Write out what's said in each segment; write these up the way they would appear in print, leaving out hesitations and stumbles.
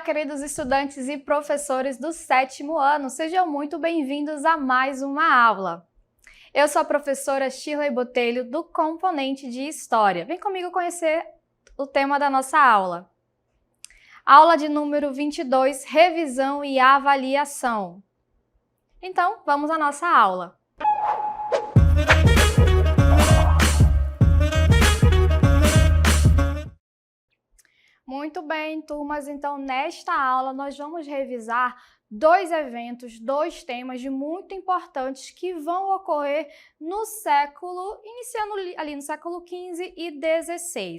queridos estudantes e professores do 7º ano, sejam muito bem-vindos a mais uma aula. Eu sou a professora Shirley Botelho, do componente de História. Vem comigo conhecer o tema da nossa aula. Aula de número 22, Revisão e Avaliação. Então, vamos à nossa aula. Muito bem, turmas. Então, nesta aula, nós vamos revisar dois eventos, dois temas muito importantes que vão ocorrer no século, iniciando ali no século XV e XVI.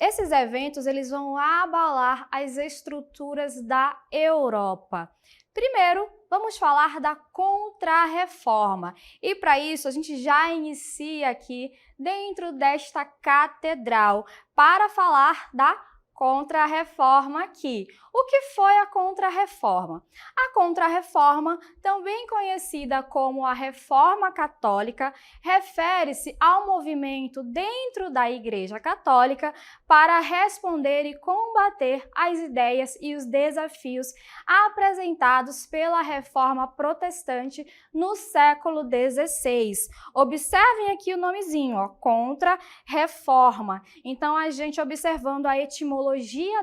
Esses eventos, eles vão abalar as estruturas da Europa. Primeiro, vamos falar da Contra-Reforma. E para isso, a gente já inicia aqui dentro desta catedral para falar da Contra-Reforma aqui. O que foi a Contra-Reforma? A Contra-Reforma, também conhecida como a Reforma Católica, refere-se ao movimento dentro da Igreja Católica para responder e combater as ideias e os desafios apresentados pela Reforma Protestante no século XVI. Observem aqui o nomezinho, ó, Contra-Reforma. Então, a gente observando a etimologia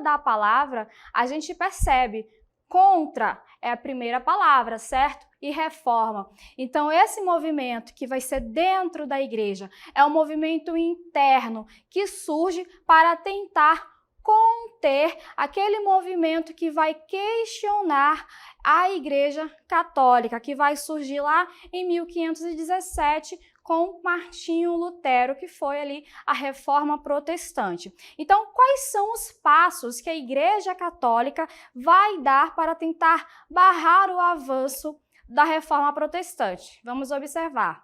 da palavra, a gente percebe contra é a primeira palavra, certo? E reforma. Então, esse movimento que vai ser dentro da igreja é um movimento interno que surge para tentar conter aquele movimento que vai questionar a Igreja Católica, que vai surgir lá em 1517 com Martinho Lutero, que foi ali a Reforma Protestante. Então, quais são os passos que a Igreja Católica vai dar para tentar barrar o avanço da Reforma Protestante? Vamos observar.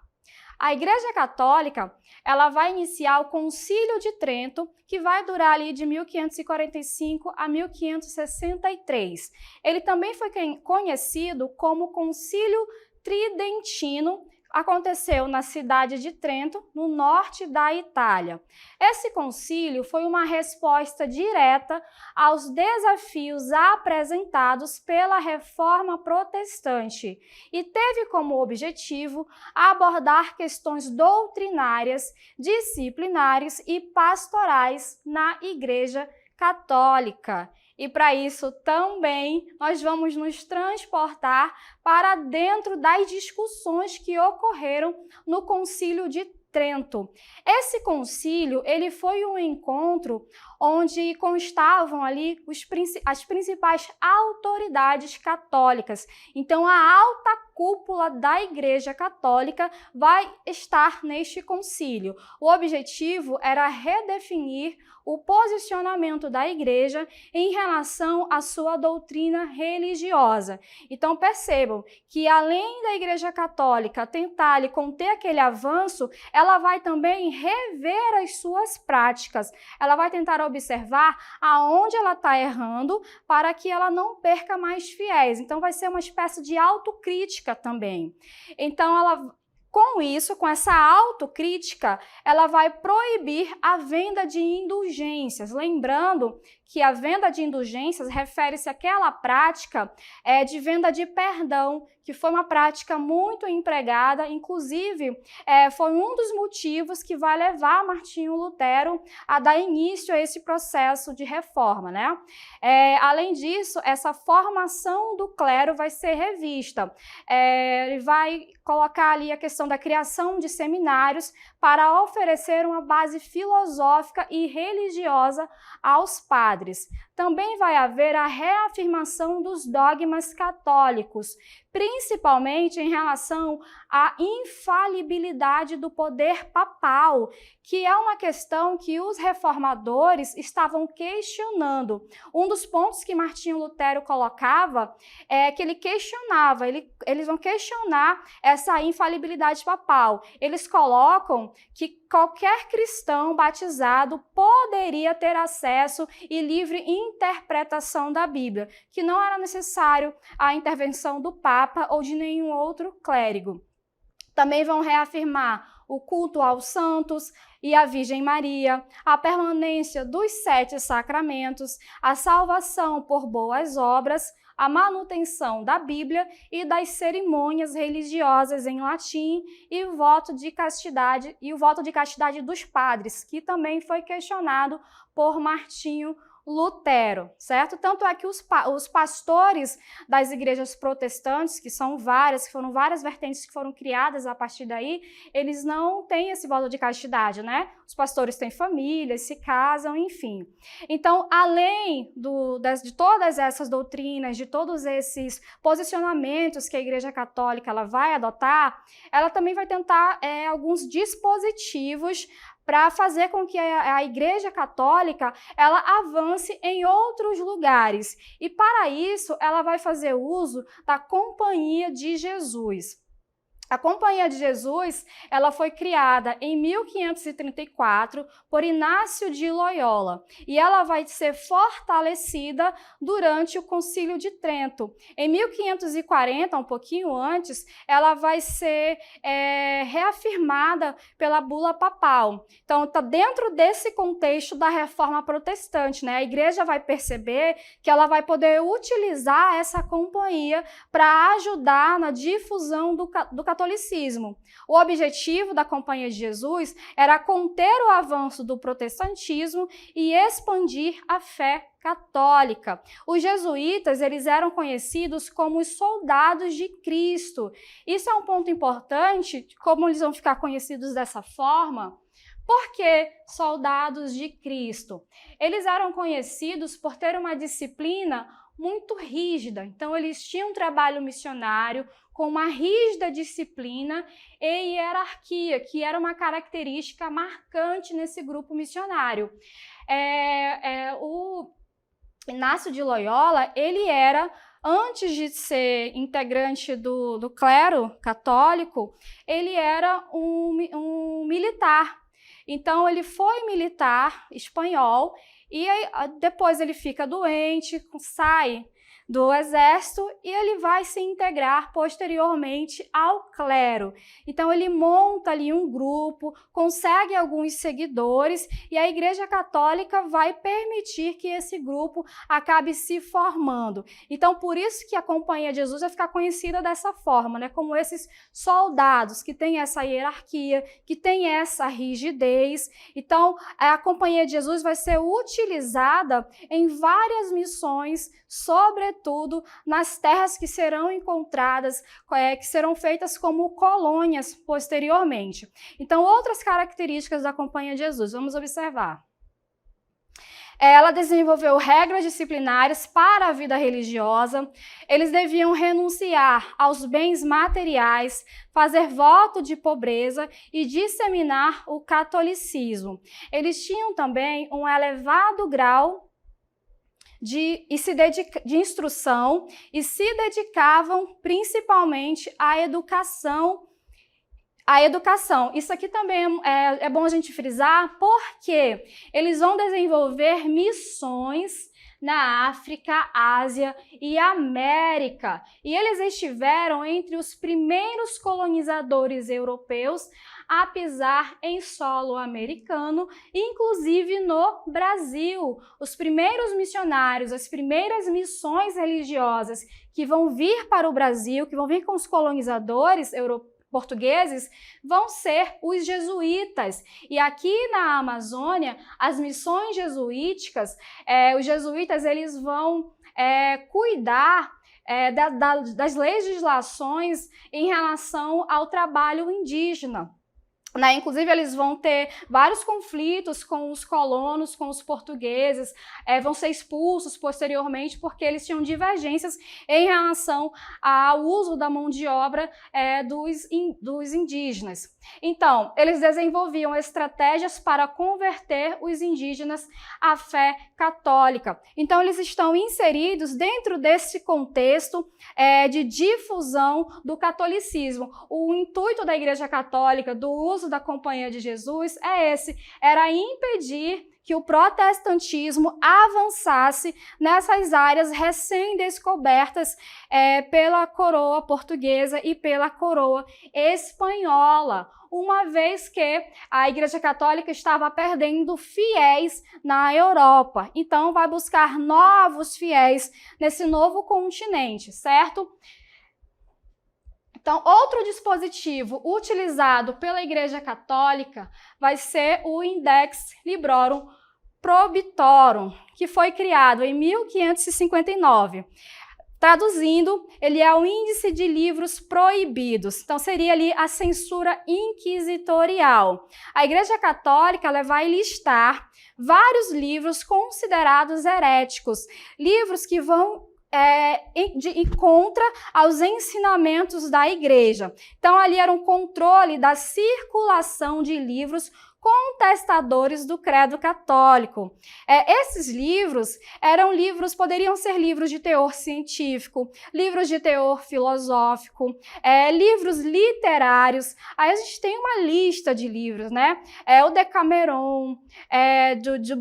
A Igreja Católica, ela vai iniciar o Concílio de Trento, que vai durar ali de 1545 a 1563. Ele também foi conhecido como Concílio Tridentino. Aconteceu na cidade de Trento, no norte da Itália. Esse concílio foi uma resposta direta aos desafios apresentados pela Reforma Protestante e teve como objetivo abordar questões doutrinárias, disciplinares e pastorais na Igreja Católica. E para isso também nós vamos nos transportar para dentro das discussões que ocorreram no Concílio de Trento. Esse concílio, ele foi um encontro onde constavam ali as principais autoridades católicas. Então, a alta cúpula da Igreja Católica vai estar neste concílio. O objetivo era redefinir o posicionamento da Igreja em relação à sua doutrina religiosa. Então, percebam que, além da Igreja Católica tentar ali conter aquele avanço, ela vai também rever as suas práticas. Ela vai tentar observar aonde ela está errando para que ela não perca mais fiéis. Então, vai ser uma espécie de autocrítica também. Então, com isso, com essa autocrítica, ela vai proibir a venda de indulgências. Lembrando que a venda de indulgências refere-se àquela prática de venda de perdão, que foi uma prática muito empregada, inclusive foi um dos motivos que vai levar Martinho Lutero a dar início a esse processo de reforma, né? Além disso, essa formação do clero vai ser revista. Ele vai colocar ali a questão da criação de seminários para oferecer uma base filosófica e religiosa aos padres. Também vai haver a reafirmação dos dogmas católicos, principalmente em relação à infalibilidade do poder papal, que é uma questão que os reformadores estavam questionando. Um dos pontos que Martinho Lutero colocava é que ele questionava, eles vão questionar essa infalibilidade papal. Eles colocam que qualquer cristão batizado poderia ter acesso e livre interpretação da Bíblia, que não era necessário a intervenção do Papa ou de nenhum outro clérigo. Também vão reafirmar o culto aos santos, e a Virgem Maria, a permanência dos 7 sacramentos, a salvação por boas obras, a manutenção da Bíblia e das cerimônias religiosas em latim e o voto de castidade dos padres, que também foi questionado por Martinho Lutero, certo? Tanto é que os pastores das igrejas protestantes, que são várias, que foram várias vertentes que foram criadas a partir daí, eles não têm esse voto de castidade, né? Os pastores têm famílias, se casam, enfim. Então, além de todas essas doutrinas, de todos esses posicionamentos que a Igreja Católica ela vai adotar, ela também vai tentar alguns dispositivos para fazer com que a Igreja Católica ela avance em outros lugares. E para isso, ela vai fazer uso da Companhia de Jesus. A Companhia de Jesus, ela foi criada em 1534 por Inácio de Loyola e ela vai ser fortalecida durante o Concílio de Trento. Em 1540, um pouquinho antes, ela vai ser reafirmada pela bula papal. Então, está dentro desse contexto da reforma protestante, né? A igreja vai perceber que ela vai poder utilizar essa companhia para ajudar na difusão do catolicismo. O objetivo da Companhia de Jesus era conter o avanço do protestantismo e expandir a fé católica. Os jesuítas, eles eram conhecidos como os soldados de Cristo. Isso é um ponto importante, como eles vão ficar conhecidos dessa forma. Por que soldados de Cristo? Eles eram conhecidos por ter uma disciplina muito rígida. Então, eles tinham um trabalho missionário com uma rígida disciplina e hierarquia, que era uma característica marcante nesse grupo missionário. O Inácio de Loyola, ele era, antes de ser integrante do clero católico, ele era um militar. Então, ele foi militar espanhol e aí, depois ele fica doente, sai do exército e ele vai se integrar posteriormente ao clero. Então ele monta ali um grupo, consegue alguns seguidores e a Igreja Católica vai permitir que esse grupo acabe se formando. Então por isso que a Companhia de Jesus vai ficar conhecida dessa forma, né? Como esses soldados que têm essa hierarquia, que têm essa rigidez. Então a Companhia de Jesus vai ser utilizada em várias missões, sobretudo nas terras que serão encontradas, que serão feitas como colônias posteriormente. Então, outras características da Companhia de Jesus, vamos observar. Ela desenvolveu regras disciplinares para a vida religiosa, eles deviam renunciar aos bens materiais, fazer voto de pobreza e disseminar o catolicismo. Eles tinham também um elevado grau de instrução e se dedicavam principalmente à educação. Isso aqui também é bom a gente frisar, porque eles vão desenvolver missões na África, Ásia e América. E eles estiveram entre os primeiros colonizadores europeus a pisar em solo americano, inclusive no Brasil. Os primeiros missionários, as primeiras missões religiosas que vão vir para o Brasil, que vão vir com os colonizadores portugueses, vão ser os jesuítas. E aqui na Amazônia, as missões jesuíticas, os jesuítas eles vão cuidar das legislações em relação ao trabalho indígena. Inclusive, eles vão ter vários conflitos com os colonos, com os portugueses, vão ser expulsos posteriormente porque eles tinham divergências em relação ao uso da mão de obra dos indígenas. Então, eles desenvolviam estratégias para converter os indígenas à fé católica. Então, eles estão inseridos dentro desse contexto de difusão do catolicismo. O intuito da Igreja Católica, do uso da Companhia de Jesus, era impedir que o protestantismo avançasse nessas áreas recém-descobertas pela coroa portuguesa e pela coroa espanhola, uma vez que a Igreja Católica estava perdendo fiéis na Europa. Então, vai buscar novos fiéis nesse novo continente, certo? Então, outro dispositivo utilizado pela Igreja Católica vai ser o Index Librorum Prohibitorum, que foi criado em 1559. Traduzindo, ele é o índice de livros proibidos. Então, seria ali a censura inquisitorial. A Igreja Católica ela vai listar vários livros considerados heréticos, livros que vão contra aos ensinamentos da Igreja. Então, ali era um controle da circulação de livros contestadores do credo católico. Esses livros poderiam ser livros de teor científico, livros de teor filosófico, livros literários. Aí a gente tem uma lista de livros, né? O Decameron,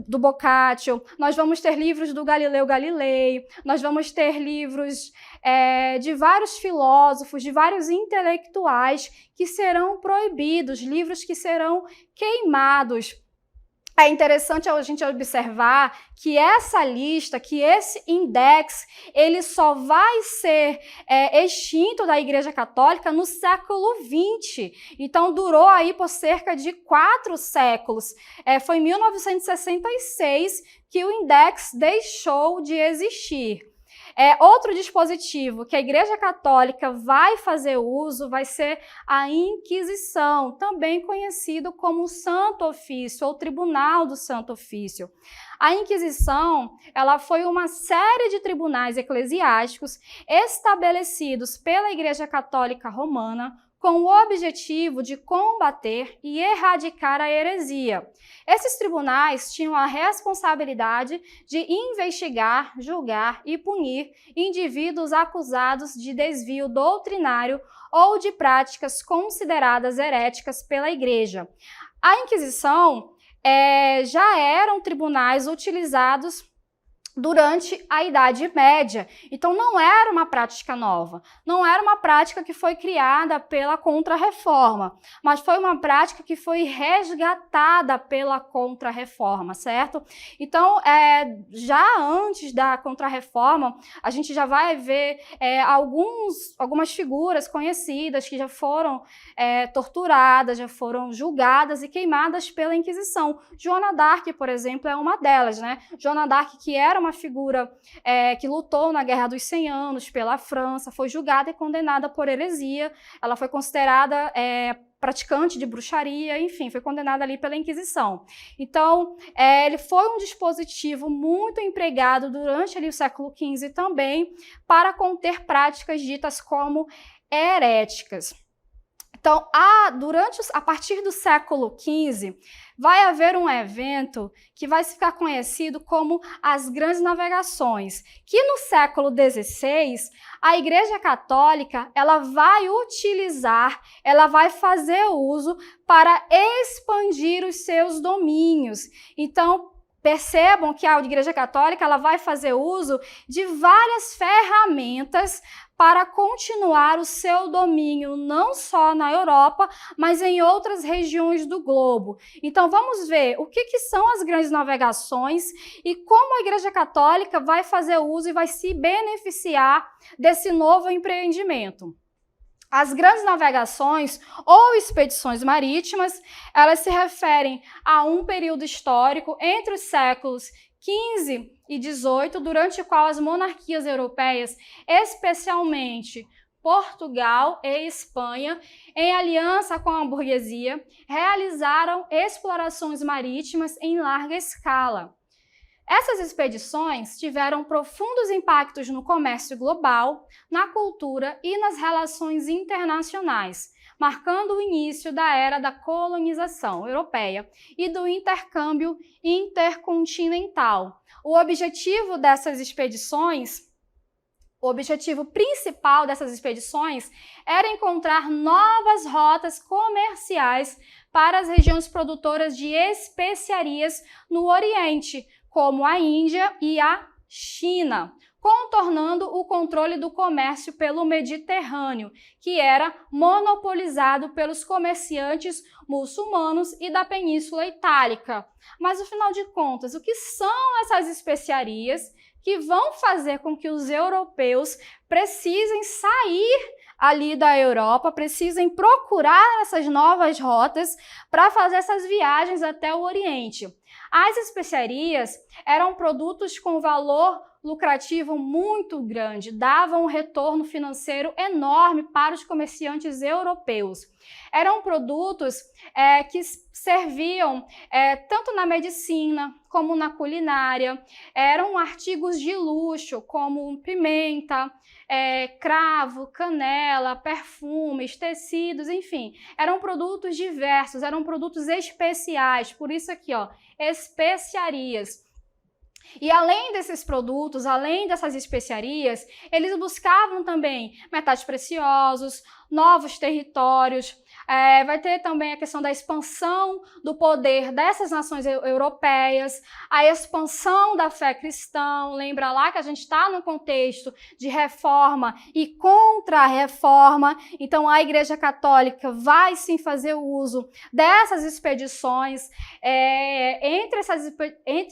do Boccaccio, nós vamos ter livros do Galileu Galilei, nós vamos ter livros de vários filósofos, de vários intelectuais que serão proibidos, livros que serão queimados. É interessante a gente observar que essa lista, que esse index, ele só vai ser extinto da Igreja Católica no século XX. Então, durou aí por cerca de 4 séculos. Foi em 1966 que o index deixou de existir. Outro dispositivo que a Igreja Católica vai fazer uso vai ser a Inquisição, também conhecido como Santo Ofício ou Tribunal do Santo Ofício. A Inquisição, ela foi uma série de tribunais eclesiásticos estabelecidos pela Igreja Católica Romana com o objetivo de combater e erradicar a heresia. Esses tribunais tinham a responsabilidade de investigar, julgar e punir indivíduos acusados de desvio doutrinário ou de práticas consideradas heréticas pela Igreja. A Inquisição já eram tribunais utilizados durante a Idade Média. Então, não era uma prática nova, não era uma prática que foi criada pela Contra-Reforma, mas foi uma prática que foi resgatada pela Contra-Reforma, certo? Então, já antes da Contra-Reforma, a gente já vai ver algumas figuras conhecidas que já foram torturadas, já foram julgadas e queimadas pela Inquisição. Joana d'Arc, por exemplo, é uma delas, né? Joana d'Arc, que era uma figura que lutou na Guerra dos 100 Anos pela França, foi julgada e condenada por heresia. Ela foi considerada praticante de bruxaria, enfim, foi condenada ali pela Inquisição. Então, ele foi um dispositivo muito empregado durante ali o século XV também para conter práticas ditas como heréticas. Então, a partir do século XV, vai haver um evento que vai ficar conhecido como as Grandes Navegações, que no século XVI, a Igreja Católica ela vai fazer uso para expandir os seus domínios. Então, percebam que a Igreja Católica ela vai fazer uso de várias ferramentas para continuar o seu domínio não só na Europa, mas em outras regiões do globo. Então vamos ver o que são as grandes navegações e como a Igreja Católica vai fazer uso e vai se beneficiar desse novo empreendimento. As grandes navegações ou expedições marítimas, elas se referem a um período histórico entre os séculos XV e XVIII, durante o qual as monarquias europeias, especialmente Portugal e Espanha, em aliança com a burguesia, realizaram explorações marítimas em larga escala. Essas expedições tiveram profundos impactos no comércio global, na cultura e nas relações internacionais, marcando o início da era da colonização europeia e do intercâmbio intercontinental. O objetivo principal dessas expedições era encontrar novas rotas comerciais para as regiões produtoras de especiarias no Oriente, como a Índia e a China, contornando o controle do comércio pelo Mediterrâneo, que era monopolizado pelos comerciantes muçulmanos e da Península Itálica. Mas, afinal de contas, o que são essas especiarias que vão fazer com que os europeus precisem sair ali da Europa, precisem procurar essas novas rotas para fazer essas viagens até o Oriente? As especiarias eram produtos com valor lucrativo muito grande, davam um retorno financeiro enorme para os comerciantes europeus. Eram produtos que serviam tanto na medicina como na culinária, eram artigos de luxo como pimenta, cravo, canela, perfumes, tecidos, enfim, eram produtos diversos, eram produtos especiais, por isso aqui, ó, especiarias. E além desses produtos, além dessas especiarias, eles buscavam também metais preciosos, novos territórios. Vai ter também a questão da expansão do poder dessas nações europeias, a expansão da fé cristã. Lembra lá que a gente está num contexto de reforma e contra-reforma, então a Igreja Católica vai sim fazer o uso dessas expedições, entre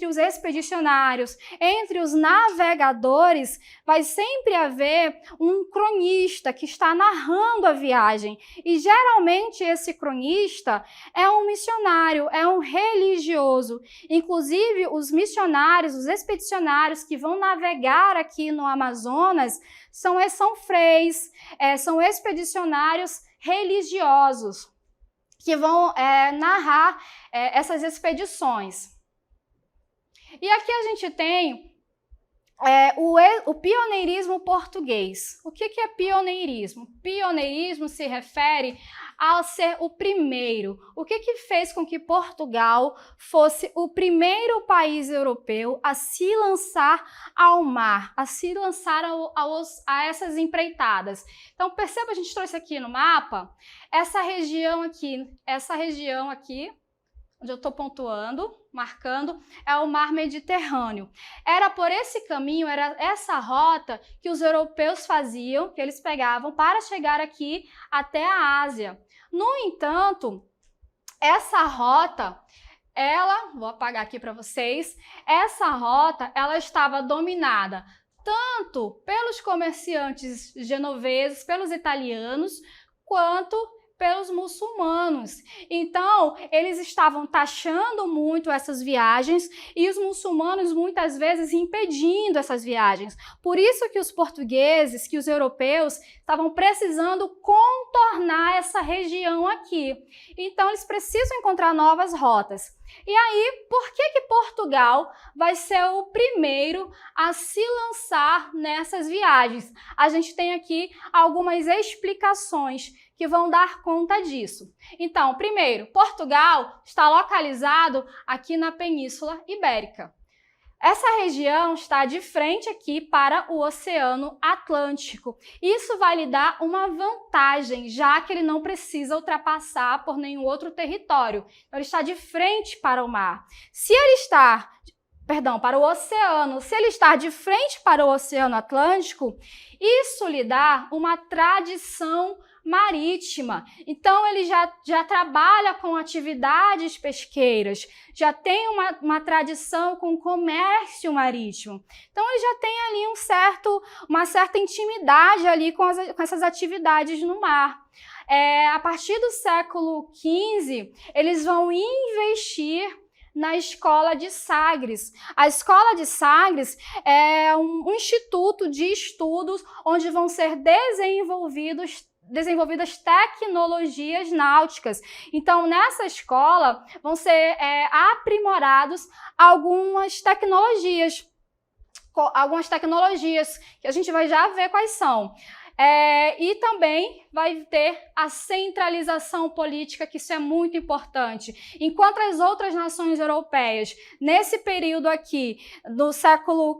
os expedicionários, entre os navegadores, vai sempre haver um cronista que está narrando a viagem, e geralmente esse cronista é um missionário, é um religioso. Inclusive, os missionários, os expedicionários que vão navegar aqui no Amazonas são freis, são expedicionários religiosos que vão narrar essas expedições. E aqui a gente tem o pioneirismo português. O que é pioneirismo? Pioneirismo se refere a ser o primeiro. O que fez com que Portugal fosse o primeiro país europeu a se lançar ao mar, a se lançar a essas empreitadas? Então, perceba, a gente trouxe aqui no mapa essa região aqui, onde eu estou pontuando, marcando, é o Mar Mediterrâneo. Era por esse caminho, era essa rota que os europeus faziam, que eles pegavam para chegar aqui até a Ásia. No entanto, essa rota, vou apagar aqui para vocês, essa rota, ela estava dominada tanto pelos comerciantes genoveses, pelos italianos, quanto pelos muçulmanos. Então, eles estavam taxando muito essas viagens e os muçulmanos muitas vezes impedindo essas viagens. Por isso que os portugueses, que os europeus estavam precisando contornar essa região aqui. Então, eles precisam encontrar novas rotas. E aí, por que Portugal vai ser o primeiro a se lançar nessas viagens? A gente tem aqui algumas explicações que vão dar conta disso. Então, primeiro, Portugal está localizado aqui na Península Ibérica. Essa região está de frente aqui para o Oceano Atlântico. Isso vai lhe dar uma vantagem, já que ele não precisa ultrapassar por nenhum outro território. Então, ele está de frente para o mar. Para o oceano. Se ele está de frente para o Oceano Atlântico, isso lhe dá uma tradição marítima. Então, ele já trabalha com atividades pesqueiras, já tem uma tradição com comércio marítimo. Então, ele já tem ali uma certa intimidade ali com essas atividades no mar. A partir do século XV, eles vão investir na Escola de Sagres. A Escola de Sagres é um instituto de estudos onde vão ser desenvolvidas tecnologias náuticas. Então, nessa escola vão ser aprimorados algumas tecnologias que a gente vai já ver quais são. E também vai ter a centralização política, que isso é muito importante. Enquanto as outras nações europeias, nesse período aqui, no século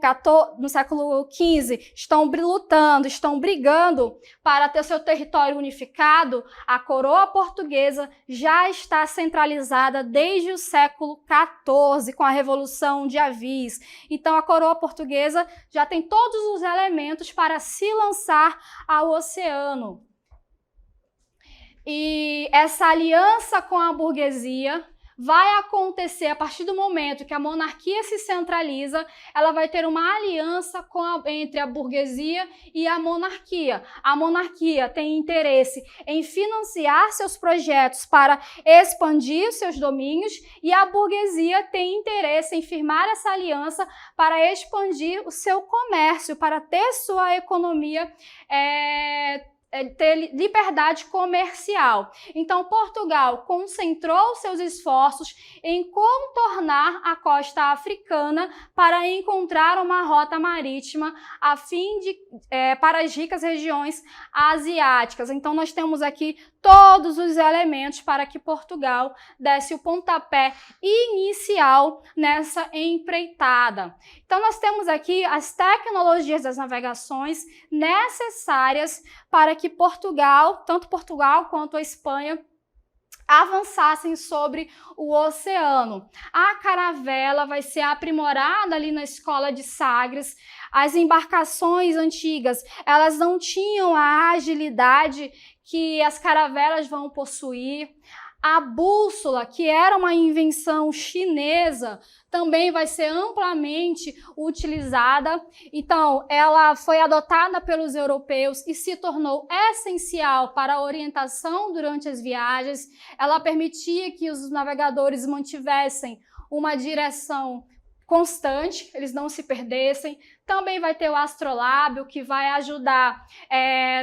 XV, estão lutando, estão brigando para ter seu território unificado, a coroa portuguesa já está centralizada desde o século XIV, com a Revolução de Avis. Então, a coroa portuguesa já tem todos os elementos para se lançar ao oceano. E essa aliança com a burguesia vai acontecer a partir do momento que a monarquia se centraliza, ela vai ter uma aliança entre a burguesia e a monarquia. A monarquia tem interesse em financiar seus projetos para expandir seus domínios e a burguesia tem interesse em firmar essa aliança para expandir o seu comércio, para ter sua economia ter liberdade comercial. Então, Portugal concentrou seus esforços em contornar a costa africana para encontrar uma rota marítima a fim de para as ricas regiões asiáticas. Então, nós temos aqui todos os elementos para que Portugal desse o pontapé inicial nessa empreitada. Então, nós temos aqui as tecnologias das navegações necessárias para que Portugal, tanto Portugal quanto a Espanha, avançassem sobre o oceano. A caravela vai ser aprimorada ali na escola de Sagres. As embarcações antigas, elas não tinham a agilidade que as caravelas vão possuir. A bússola, que era uma invenção chinesa, também vai ser amplamente utilizada. Então, ela foi adotada pelos europeus e se tornou essencial para a orientação durante as viagens. Ela permitia que os navegadores mantivessem uma direção constante, eles não se perdessem. Também vai ter o astrolábio, que vai ajudar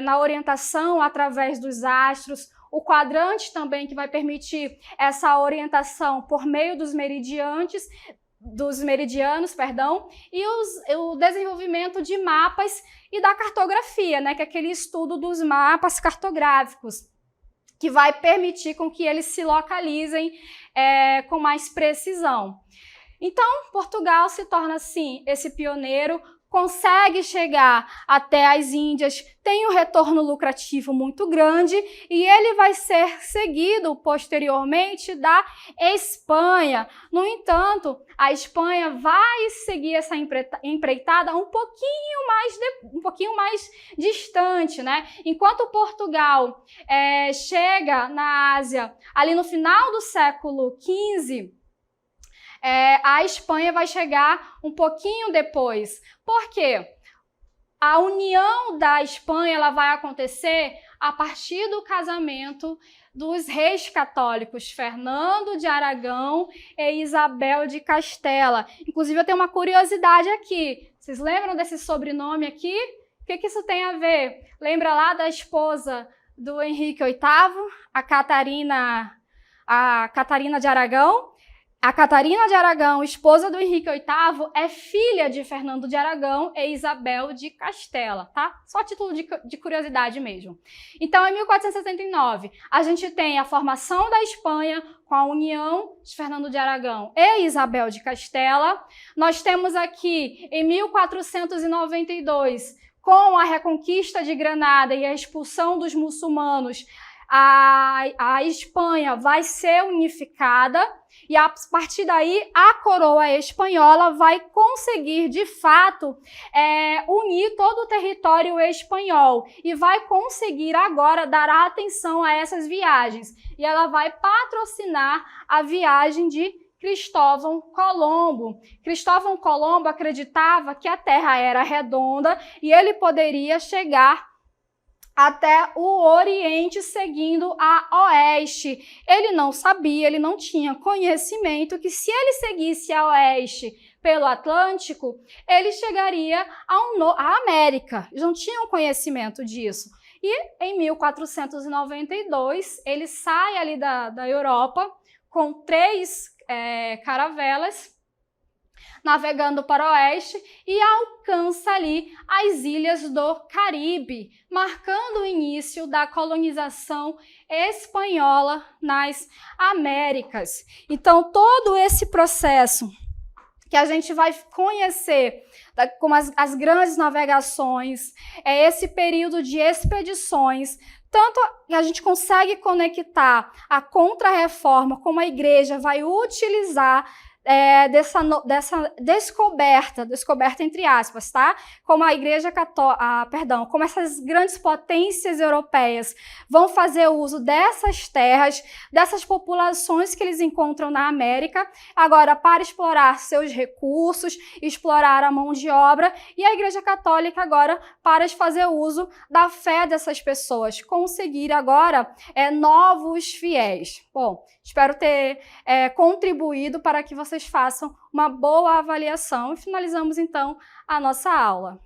na orientação através dos astros. O quadrante também, que vai permitir essa orientação por meio dos meridianos, e o desenvolvimento de mapas e da cartografia, né, que é aquele estudo dos mapas cartográficos, que vai permitir com que eles se localizem com mais precisão. Então, Portugal se torna, assim, esse pioneiro, consegue chegar até as Índias, tem um retorno lucrativo muito grande e ele vai ser seguido posteriormente da Espanha. No entanto, a Espanha vai seguir essa empreitada um pouquinho mais distante, né? Enquanto Portugal chega na Ásia ali no final do século XV, a Espanha vai chegar um pouquinho depois. Por quê? A união da Espanha ela vai acontecer a partir do casamento dos reis católicos, Fernando de Aragão e Isabel de Castela. Inclusive, eu tenho uma curiosidade aqui. Vocês lembram desse sobrenome aqui? O que isso tem a ver? Lembra lá da esposa do Henrique VIII, a Catarina de Aragão? A Catarina de Aragão, esposa do Henrique VIII, é filha de Fernando de Aragão e Isabel de Castela, tá? Só título de curiosidade mesmo. Então, em 1479, a gente tem a formação da Espanha com a união de Fernando de Aragão e Isabel de Castela. Nós temos aqui, em 1492, com a reconquista de Granada e a expulsão dos muçulmanos, a Espanha vai ser unificada e a partir daí a coroa espanhola vai conseguir de fato unir todo o território espanhol e vai conseguir agora dar atenção a essas viagens e ela vai patrocinar a viagem de Cristóvão Colombo. Cristóvão Colombo acreditava que a Terra era redonda e ele poderia chegar até o Oriente seguindo a oeste. Ele não sabia, ele não tinha conhecimento que se ele seguisse a oeste pelo Atlântico, ele chegaria à América. Eles não tinham conhecimento disso. E em 1492, ele sai ali da Europa com 3 caravelas navegando para o oeste e alcança ali as ilhas do Caribe, marcando o início da colonização espanhola nas Américas. Então, todo esse processo que a gente vai conhecer como as grandes navegações, esse período de expedições, tanto que a gente consegue conectar a Contra-Reforma, como a igreja vai utilizar dessa descoberta entre aspas, tá? Como a igreja católica, como essas grandes potências europeias vão fazer uso dessas terras, dessas populações que eles encontram na América, agora para explorar seus recursos, explorar a mão de obra, e a igreja católica agora para fazer uso da fé dessas pessoas, conseguir agora novos fiéis. Bom, espero ter contribuído para que vocês façam uma boa avaliação e finalizamos então a nossa aula.